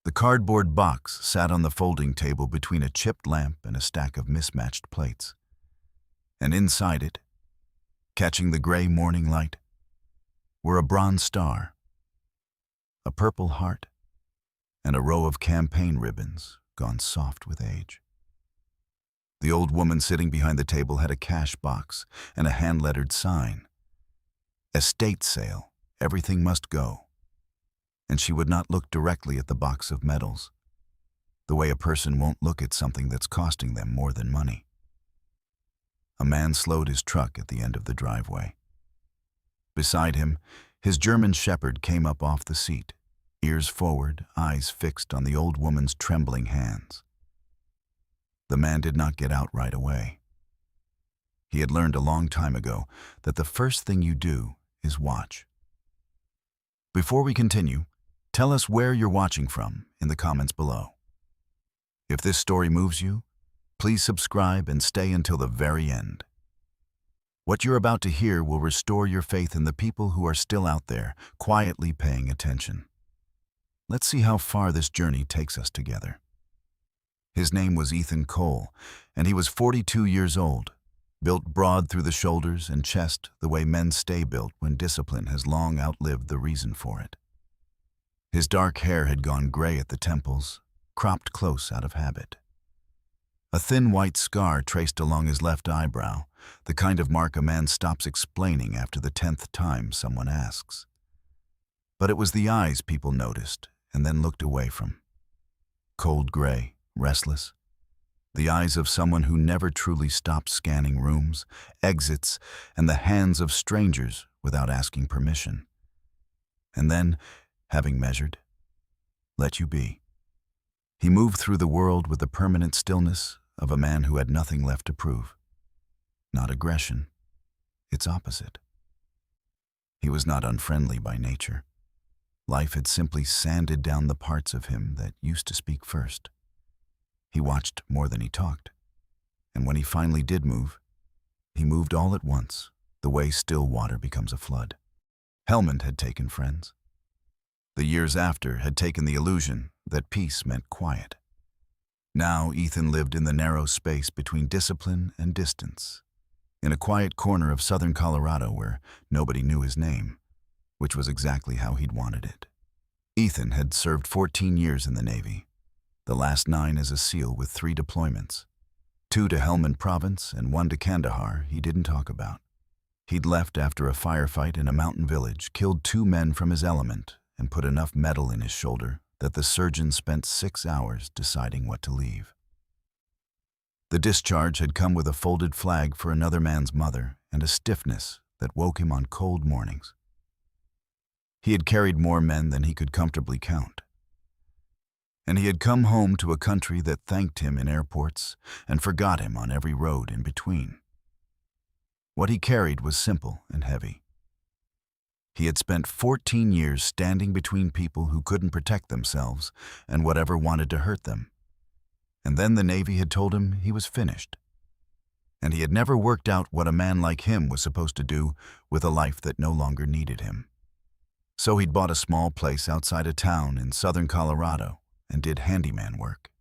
The cardboard box sat on the folding table between a chipped lamp and a stack of mismatched plates. And inside it, catching the gray morning light, were a bronze star, a purple heart, and a row of campaign ribbons gone soft with age. The old woman sitting behind the table had a cash box and a hand-lettered sign. Estate sale, everything must go. And she would not look directly at the box of medals, the way a person won't look at something that's costing them more than money. A man slowed his truck at the end of the driveway. Beside him, his German shepherd came up off the seat, ears forward, eyes fixed on the old woman's trembling hands. The man did not get out right away. He had learned a long time ago that the first thing you do is watch. Before we continue, tell us where you're watching from in the comments below. If this story moves you, please subscribe and stay until the very end. What you're about to hear will restore your faith in the people who are still out there, quietly paying attention. Let's see how far this journey takes us together. His name was Ethan Cole, and he was 42 years old, built broad through the shoulders and chest the way men stay built when discipline has long outlived the reason for it. His dark hair had gone gray at the temples, cropped close out of habit. A thin white scar traced along his left eyebrow, the kind of mark a man stops explaining after the 10th time someone asks. But it was the eyes people noticed and then looked away from. Cold gray, restless. The eyes of someone who never truly stopped scanning rooms, exits, and the hands of strangers without asking permission. And then, having measured, let you be. He moved through the world with the permanent stillness of a man who had nothing left to prove. Not aggression, its opposite. He was not unfriendly by nature. Life had simply sanded down the parts of him that used to speak first. He watched more than he talked, and when he finally did move, he moved all at once, the way still water becomes a flood. Helmand had taken friends. The years after had taken the illusion that peace meant quiet. Now Ethan lived in the narrow space between discipline and distance, in a quiet corner of southern Colorado where nobody knew his name, which was exactly how he'd wanted it. Ethan had served 14 years in the Navy, the last 9 as a SEAL with 3 deployments, 2 to Helmand Province and 1 to Kandahar he didn't talk about. He'd left after a firefight in a mountain village, killed 2 men from his element, and put enough metal in his shoulder that the surgeon spent 6 hours deciding what to leave. The discharge had come with a folded flag for another man's mother and a stiffness that woke him on cold mornings. He had carried more men than he could comfortably count. And he had come home to a country that thanked him in airports and forgot him on every road in between. What he carried was simple and heavy. He had spent 14 years standing between people who couldn't protect themselves and whatever wanted to hurt them. And then the Navy had told him he was finished. And he had never worked out what a man like him was supposed to do with a life that no longer needed him. So he'd bought a small place outside a town in southern Colorado and did handyman work,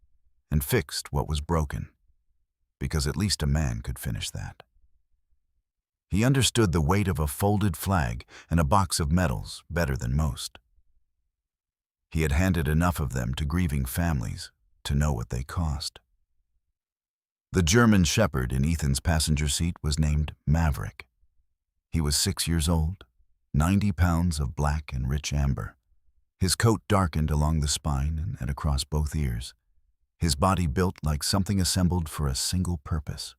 and fixed what was broken, because at least a man could finish that. He understood the weight of a folded flag and a box of medals better than most. He had handed enough of them to grieving families to know what they cost. The German shepherd in Ethan's passenger seat was named Maverick. He was 6 years old, 90 pounds of black and rich amber. His coat darkened along the spine and across both ears, his body built like something assembled for a single purpose.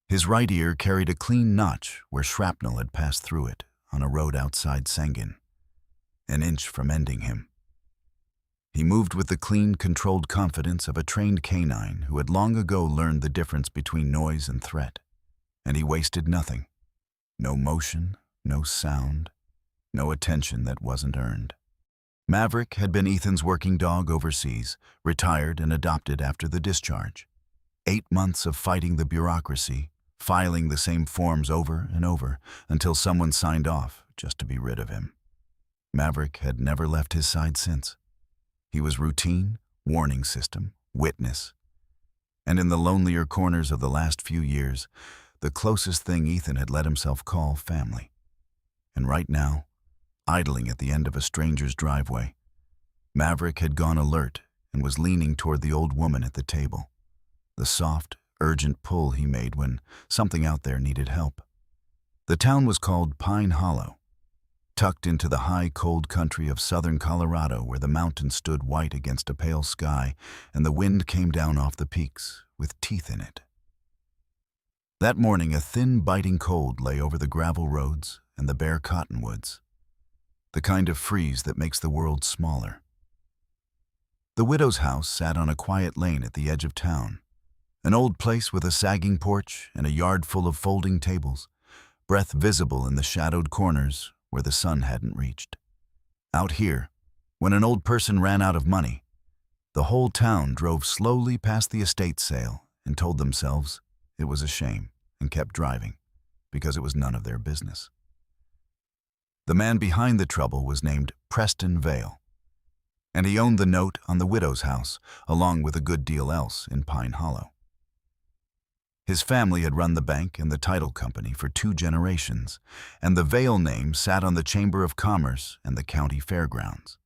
His right ear carried a clean notch where shrapnel had passed through it on a road outside Sengin, an inch from ending him. He moved with the clean, controlled confidence of a trained canine who had long ago learned the difference between noise and threat, and he wasted nothing. No motion, no sound, no attention that wasn't earned. Maverick had been Ethan's working dog overseas, retired and adopted after the discharge. 8 months of fighting the bureaucracy, filing the same forms over and over until someone signed off just to be rid of him. Maverick had never left his side since. He was routine, warning system, witness. And in the lonelier corners of the last few years, the closest thing Ethan had let himself call family. And right now, idling at the end of a stranger's driveway, Maverick had gone alert and was leaning toward the old woman at the table, the soft, urgent pull he made when something out there needed help. The town was called Pine Hollow, tucked into the high, cold country of southern Colorado where the mountains stood white against a pale sky and the wind came down off the peaks with teeth in it. That morning, a thin, biting cold lay over the gravel roads and the bare cottonwoods, the kind of freeze that makes the world smaller. The widow's house sat on a quiet lane at the edge of town, an old place with a sagging porch and a yard full of folding tables, breath visible in the shadowed corners where the sun hadn't reached. Out here, when an old person ran out of money, the whole town drove slowly past the estate sale and told themselves it was a shame and kept driving because it was none of their business. The man behind the trouble was named Preston Vale, and he owned the note on the widow's house along with a good deal else in Pine Hollow. His family had run the bank and the title company for 2 generations, and the Vale name sat on the Chamber of Commerce and the county fairgrounds.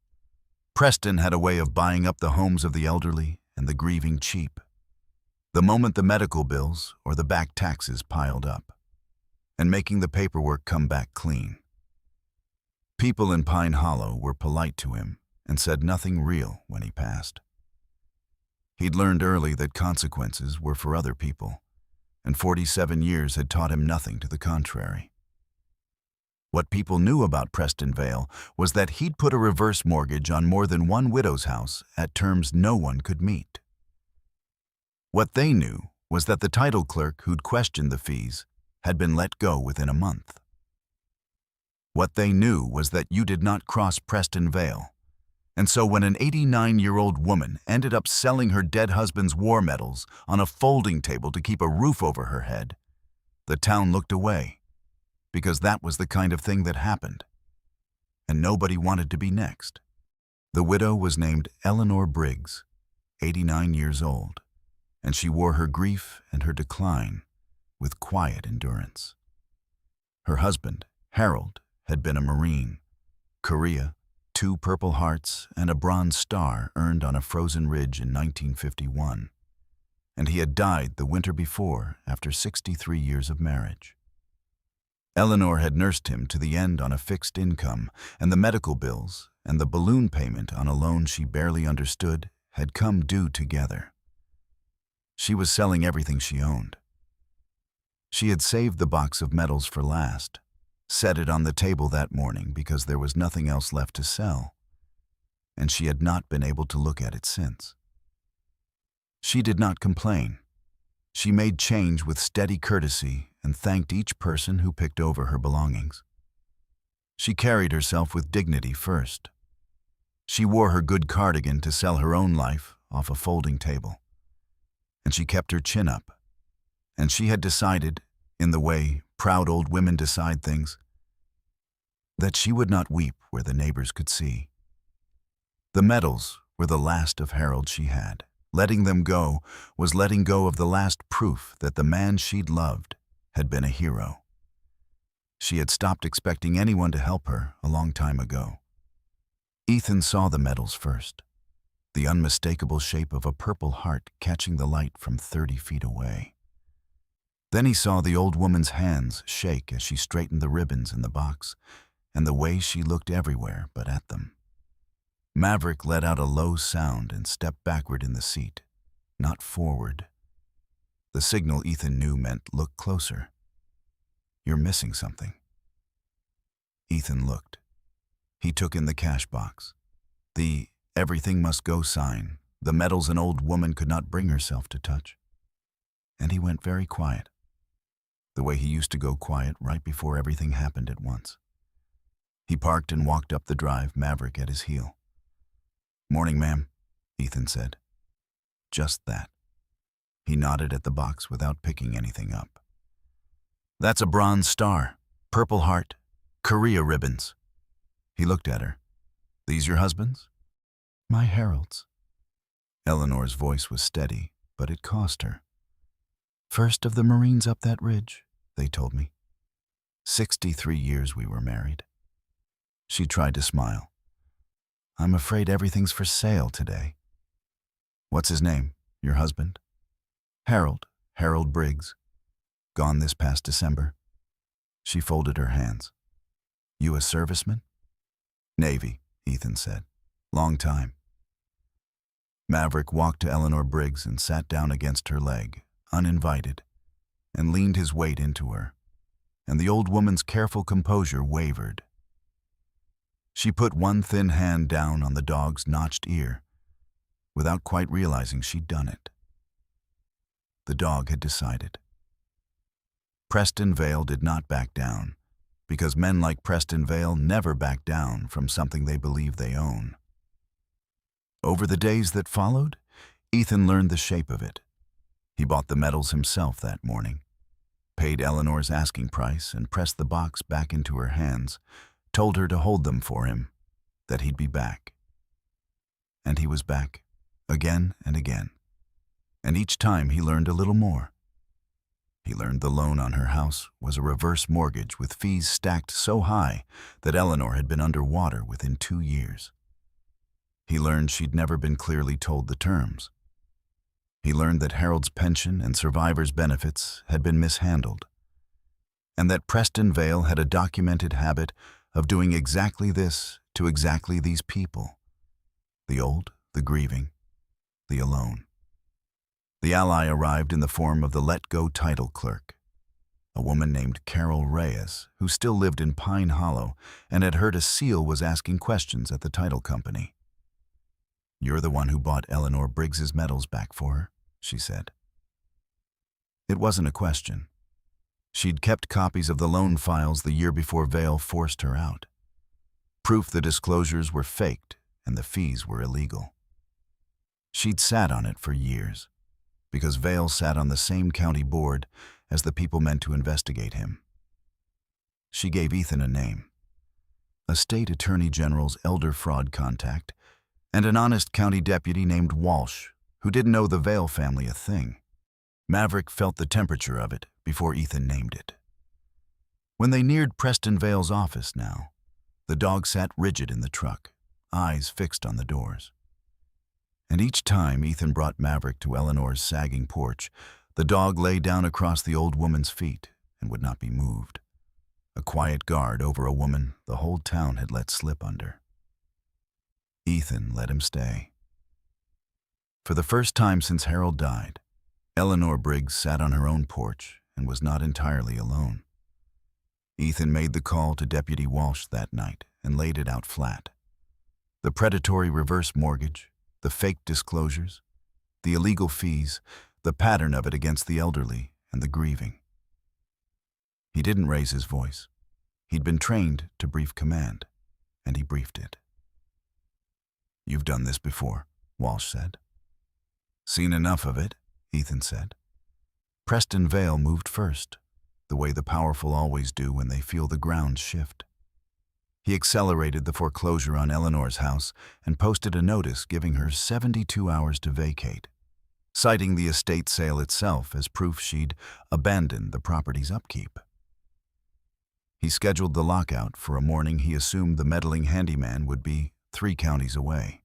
Preston had a way of buying up the homes of the elderly and the grieving cheap, the moment the medical bills or the back taxes piled up, and making the paperwork come back clean. People in Pine Hollow were polite to him and said nothing real when he passed. He'd learned early that consequences were for other people, and 47 years had taught him nothing to the contrary. What people knew about Preston Vale was that he'd put a reverse mortgage on more than one widow's house at terms no one could meet. What they knew was that the title clerk who'd questioned the fees had been let go within a month. What they knew was that you did not cross Preston Vale, and so when an 89-year-old woman ended up selling her dead husband's war medals on a folding table to keep a roof over her head, the town looked away, because that was the kind of thing that happened, and nobody wanted to be next. The widow was named Eleanor Briggs, 89 years old, and she wore her grief and her decline with quiet endurance. Her husband, Harold, had been a Marine, Korea, 2 Purple Hearts and a Bronze Star earned on a frozen ridge in 1951, and he had died the winter before after 63 years of marriage. Eleanor had nursed him to the end on a fixed income, and the medical bills and the balloon payment on a loan she barely understood had come due together. She was selling everything she owned. She had saved the box of medals for last, set it on the table that morning because there was nothing else left to sell, and she had not been able to look at it since. She did not complain. She made change with steady courtesy and thanked each person who picked over her belongings. She carried herself with dignity first. She wore her good cardigan to sell her own life off a folding table, and she kept her chin up, and she had decided, in the way proud old women decide things, that she would not weep where the neighbors could see. The medals were the last of Harold she had. Letting them go was letting go of the last proof that the man she'd loved had been a hero. She had stopped expecting anyone to help her a long time ago. Ethan saw the medals first, the unmistakable shape of a purple heart catching the light from 30 feet away. Then he saw the old woman's hands shake as she straightened the ribbons in the box, and the way she looked everywhere but at them. Maverick let out a low sound and stepped backward in the seat, not forward. The signal Ethan knew meant look closer. You're missing something. Ethan looked. He took in the cash box, the everything must go sign, the medals an old woman could not bring herself to touch. And he went very quiet, the way he used to go quiet right before everything happened at once. He parked and walked up the drive, Maverick at his heel. "Morning, ma'am," Ethan said. Just that. He nodded at the box without picking anything up. "That's a Bronze Star, Purple Heart, Korea ribbons." He looked at her. "These your husband's?" My Harold's. Eleanor's voice was steady, but it cost her. First of the Marines up that ridge, they told me. 63 years we were married. She tried to smile. I'm afraid everything's for sale today. What's his name, your husband? Harold Briggs. Gone this past December. She folded her hands. You a serviceman? Navy, Ethan said. Long time. Maverick walked to Eleanor Briggs and sat down against her leg, uninvited, and leaned his weight into her, and the old woman's careful composure wavered. She put one thin hand down on the dog's notched ear, without quite realizing she'd done it. The dog had decided. Preston Vale did not back down, because men like Preston Vale never back down from something they believe they own. Over the days that followed, Ethan learned the shape of it. He bought the medals himself that morning, paid Eleanor's asking price and pressed the box back into her hands, told her to hold them for him, that he'd be back. And he was back, again and again. And each time he learned a little more. He learned the loan on her house was a reverse mortgage with fees stacked so high that Eleanor had been underwater within 2 years. He learned she'd never been clearly told the terms. He learned that Harold's pension and survivor's benefits had been mishandled, and that Preston Vale had a documented habit of doing exactly this to exactly these people: the old, the grieving, the alone. The ally arrived in the form of the let-go title clerk, a woman named Carol Reyes, who still lived in Pine Hollow and had heard a seal was asking questions at the title company. You're the one who bought Eleanor Briggs's medals back for her, she said. It wasn't a question. She'd kept copies of the loan files the year before Vale forced her out. Proof the disclosures were faked and the fees were illegal. She'd sat on it for years, because Vale sat on the same county board as the people meant to investigate him. She gave Ethan a name: a state attorney general's elder fraud contact, and an honest county deputy named Walsh, who didn't know the Vale family a thing. Maverick felt the temperature of it before Ethan named it. When they neared Preston Vale's office now, the dog sat rigid in the truck, eyes fixed on the doors. And each time Ethan brought Maverick to Eleanor's sagging porch, the dog lay down across the old woman's feet and would not be moved, a quiet guard over a woman the whole town had let slip under. Ethan let him stay. For the first time since Harold died, Eleanor Briggs sat on her own porch and was not entirely alone. Ethan made the call to Deputy Walsh that night and laid it out flat. The predatory reverse mortgage, the fake disclosures, the illegal fees, the pattern of it against the elderly and the grieving. He didn't raise his voice. He'd been trained to brief command, and he briefed it. You've done this before, Walsh said. Seen enough of it, Ethan said. Preston Vale moved first, the way the powerful always do when they feel the ground shift. He accelerated the foreclosure on Eleanor's house and posted a notice giving her 72 hours to vacate, citing the estate sale itself as proof she'd abandoned the property's upkeep. He scheduled the lockout for a morning he assumed the meddling handyman would be 3 counties away.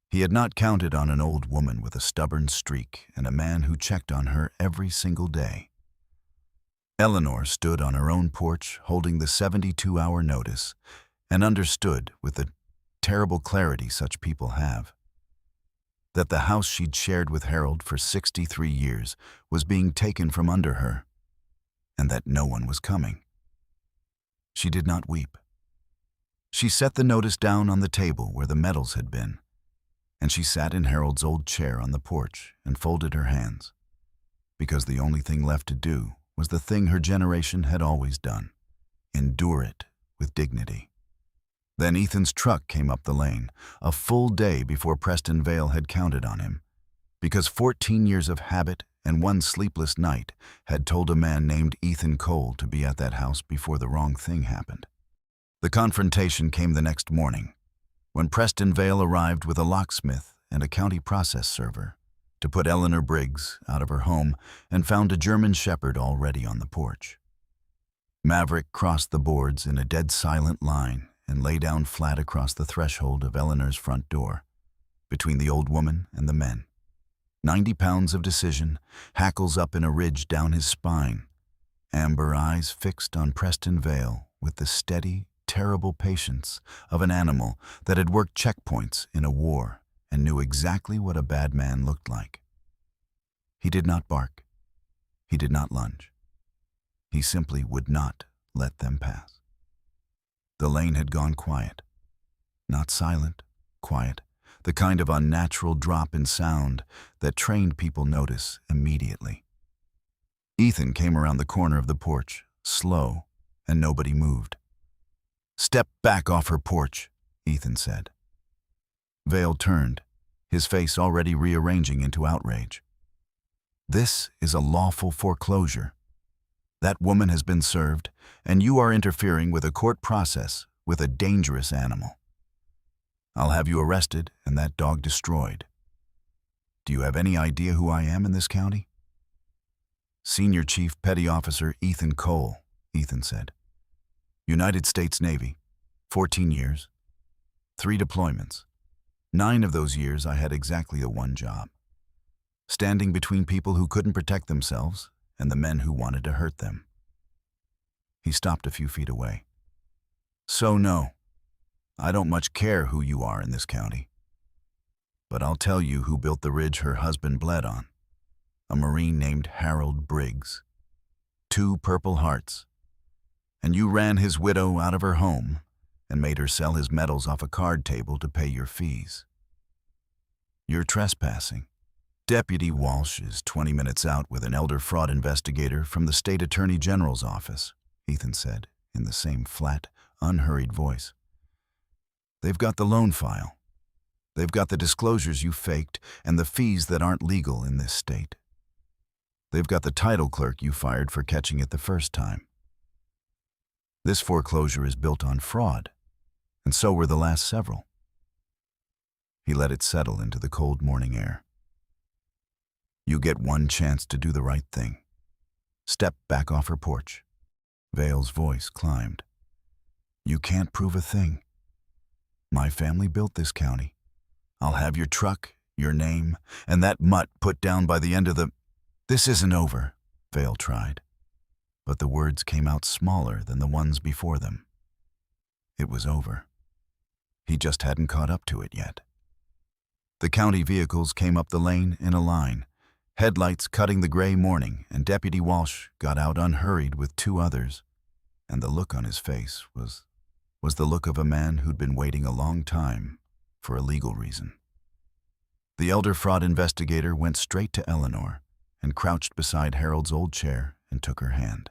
He had not counted on an old woman with a stubborn streak and a man who checked on her every single day. Eleanor stood on her own porch holding the 72-hour notice and understood with the terrible clarity such people have that the house she'd shared with Harold for 63 years was being taken from under her, and that no one was coming. She did not weep. She set the notice down on the table where the medals had been, and she sat in Harold's old chair on the porch and folded her hands, because the only thing left to do was the thing her generation had always done: endure it with dignity. Then Ethan's truck came up the lane, a full day before Preston Vale had counted on him, because 14 years of habit and 1 sleepless night had told a man named Ethan Cole to be at that house before the wrong thing happened. The confrontation came the next morning, when Preston Vale arrived with a locksmith and a county process server to put Eleanor Briggs out of her home and found a German shepherd already on the porch. Maverick crossed the boards in a dead silent line and lay down flat across the threshold of Eleanor's front door, between the old woman and the men. 90 pounds of decision, hackles up in a ridge down his spine, amber eyes fixed on Preston Vale with the steady, terrible patience of an animal that had worked checkpoints in a war and knew exactly what a bad man looked like. He did not bark. He did not lunge. He simply would not let them pass. The lane had gone quiet. Not silent, quiet, the kind of unnatural drop in sound that trained people notice immediately. Ethan came around the corner of the porch, slow, and nobody moved. "Step back off her porch," Ethan said. Vale turned, his face already rearranging into outrage. "This is a lawful foreclosure. That woman has been served, and you are interfering with a court process with a dangerous animal. I'll have you arrested and that dog destroyed. Do you have any idea who I am in this county?" "Senior Chief Petty Officer Ethan Cole," Ethan said. "United States Navy, 14 years, 3 deployments. 9 of those years I had exactly the one job, standing between people who couldn't protect themselves and the men who wanted to hurt them." He stopped a few feet away. "So no, I don't much care who you are in this county. But I'll tell you who built the ridge her husband bled on. A Marine named Harold Briggs. 2 Purple Hearts. And you ran his widow out of her home and made her sell his medals off a card table to pay your fees. You're trespassing. Deputy Walsh is 20 minutes out with an elder fraud investigator from the State Attorney General's office," Ethan said in the same flat, unhurried voice. "They've got the loan file. They've got the disclosures you faked and the fees that aren't legal in this state. They've got the title clerk you fired for catching it the first time. This foreclosure is built on fraud, and so were the last several." He let it settle into the cold morning air. "You get one chance to do the right thing. Step back off her porch." Vale's voice climbed. "You can't prove a thing. My family built this county. I'll have your truck, your name, and that mutt put down by the end of the—" "This isn't over," Vale tried, but the words came out smaller than the ones before them. It was over. He just hadn't caught up to it yet. The county vehicles came up the lane in a line, headlights cutting the gray morning, and Deputy Walsh got out unhurried with 2 others, and the look on his face was the look of a man who'd been waiting a long time for a legal reason. The elder fraud investigator went straight to Eleanor and crouched beside Harold's old chair and took her hand.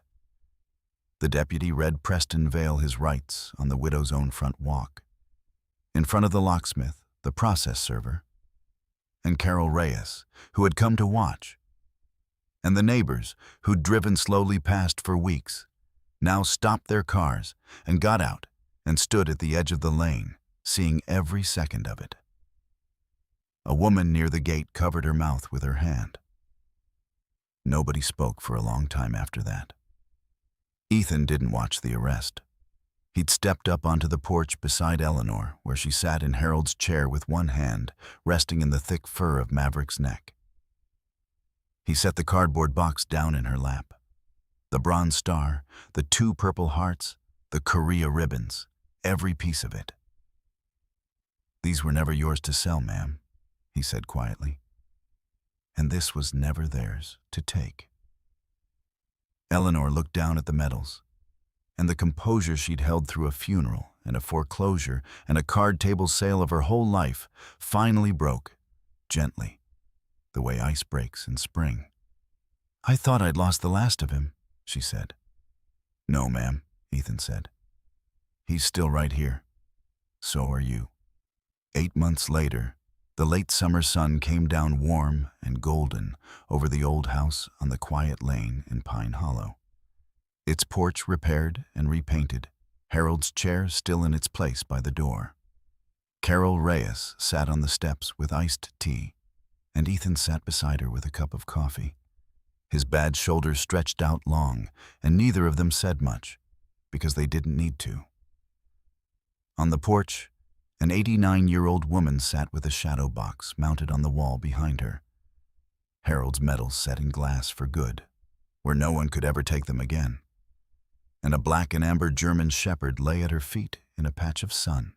The deputy read Preston Vale his rights on the widow's own front walk, in front of the locksmith, the process server, and Carol Reyes, who had come to watch, and the neighbors who'd driven slowly past for weeks, now stopped their cars and got out and stood at the edge of the lane, seeing every second of it. A woman near the gate covered her mouth with her hand. Nobody spoke for a long time after that. Ethan didn't watch the arrest. He'd stepped up onto the porch beside Eleanor, where she sat in Harold's chair with one hand resting in the thick fur of Maverick's neck. He set the cardboard box down in her lap. The bronze star, the 2 Purple Hearts, the Korea ribbons, every piece of it. "These were never yours to sell, ma'am," he said quietly. "And this was never theirs to take." Eleanor looked down at the medals, and the composure she'd held through a funeral and a foreclosure and a card table sale of her whole life finally broke, gently, the way ice breaks in spring. "I thought I'd lost the last of him," she said. "No, ma'am," Ethan said. "He's still right here. So are you." 8 months later, the late summer sun came down warm and golden over the old house on the quiet lane in Pine Hollow. Its porch repaired and repainted, Harold's chair still in its place by the door. Carol Reyes sat on the steps with iced tea, and Ethan sat beside her with a cup of coffee. His bad shoulders stretched out long, and neither of them said much, because they didn't need to. On the porch, an 89-year-old woman sat with a shadow box mounted on the wall behind her. Harold's medals set in glass for good, where no one could ever take them again. And a black and amber German shepherd lay at her feet in a patch of sun,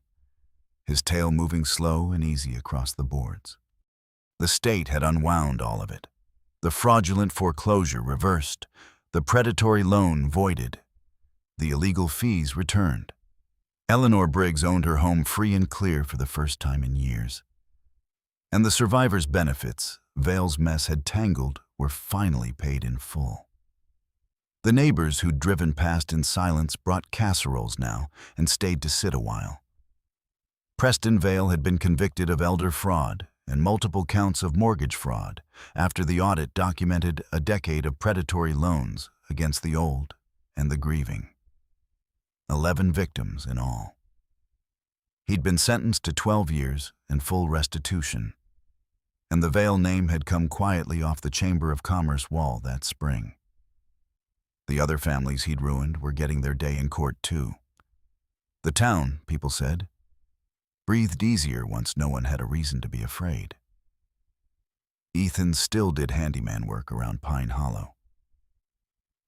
his tail moving slow and easy across the boards. The state had unwound all of it. The fraudulent foreclosure reversed, the predatory loan voided, the illegal fees returned. Eleanor Briggs owned her home free and clear for the first time in years. And the survivors' benefits Vale's mess had tangled were finally paid in full. The neighbors who'd driven past in silence brought casseroles now and stayed to sit a while. Preston Vale had been convicted of elder fraud and multiple counts of mortgage fraud after the audit documented a decade of predatory loans against the old and the grieving. 11 victims in all. He'd been sentenced to 12 years and full restitution, and the Vale name had come quietly off the Chamber of Commerce wall that spring. The other families he'd ruined were getting their day in court too. The town, people said, breathed easier once no one had a reason to be afraid. Ethan still did handyman work around Pine Hollow.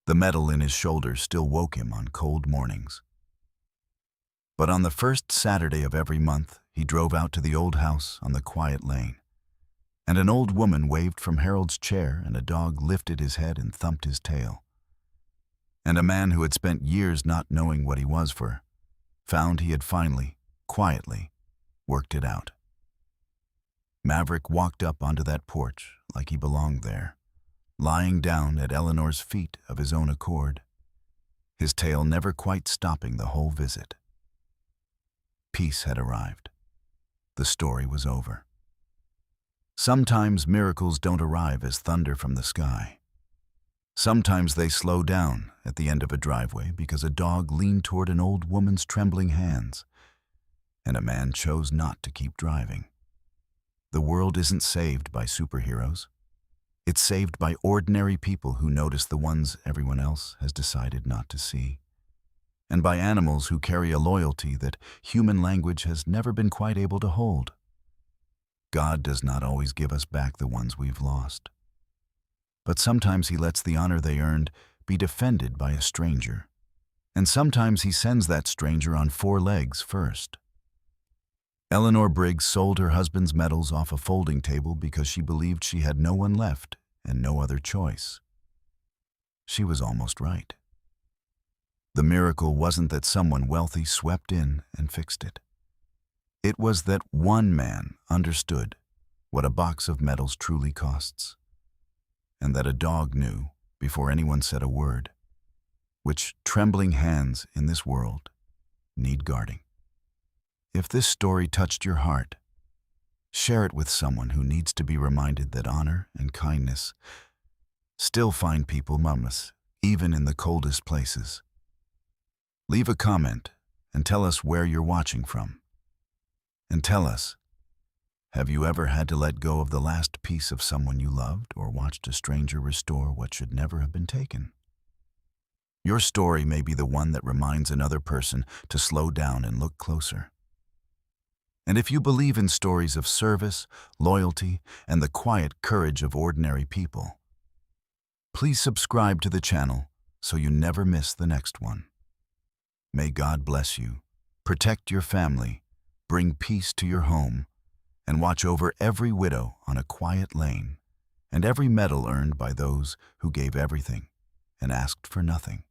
The metal in his shoulder still woke him on cold mornings. But on the first Saturday of every month, he drove out to the old house on the quiet lane, and an old woman waved from Harold's chair and a dog lifted his head and thumped his tail. And a man who had spent years not knowing what he was for found he had finally, quietly, worked it out. Maverick walked up onto that porch like he belonged there, lying down at Eleanor's feet of his own accord, his tail never quite stopping the whole visit. Peace had arrived. The story was over. Sometimes miracles don't arrive as thunder from the sky. Sometimes they slow down at the end of a driveway because a dog leaned toward an old woman's trembling hands, and a man chose not to keep driving. The world isn't saved by superheroes. It's saved by ordinary people who notice the ones everyone else has decided not to see, and by animals who carry a loyalty that human language has never been quite able to hold. God does not always give us back the ones we've lost, but sometimes he lets the honor they earned be defended by a stranger, and sometimes he sends that stranger on 4 legs first. Eleanor Briggs sold her husband's medals off a folding table because she believed she had no one left and no other choice. She was almost right. The miracle wasn't that someone wealthy swept in and fixed it. It was that one man understood what a box of medals truly costs, and that a dog knew, before anyone said a word, which trembling hands in this world need guarding. If this story touched your heart, share it with someone who needs to be reminded that honor and kindness still find people mamas, even in the coldest places. Leave a comment and tell us where you're watching from. And tell us, have you ever had to let go of the last piece of someone you loved or watched a stranger restore what should never have been taken? Your story may be the one that reminds another person to slow down and look closer. And if you believe in stories of service, loyalty, and the quiet courage of ordinary people, please subscribe to the channel so you never miss the next one. May God bless you, protect your family, bring peace to your home, and watch over every widow on a quiet lane, and every medal earned by those who gave everything and asked for nothing.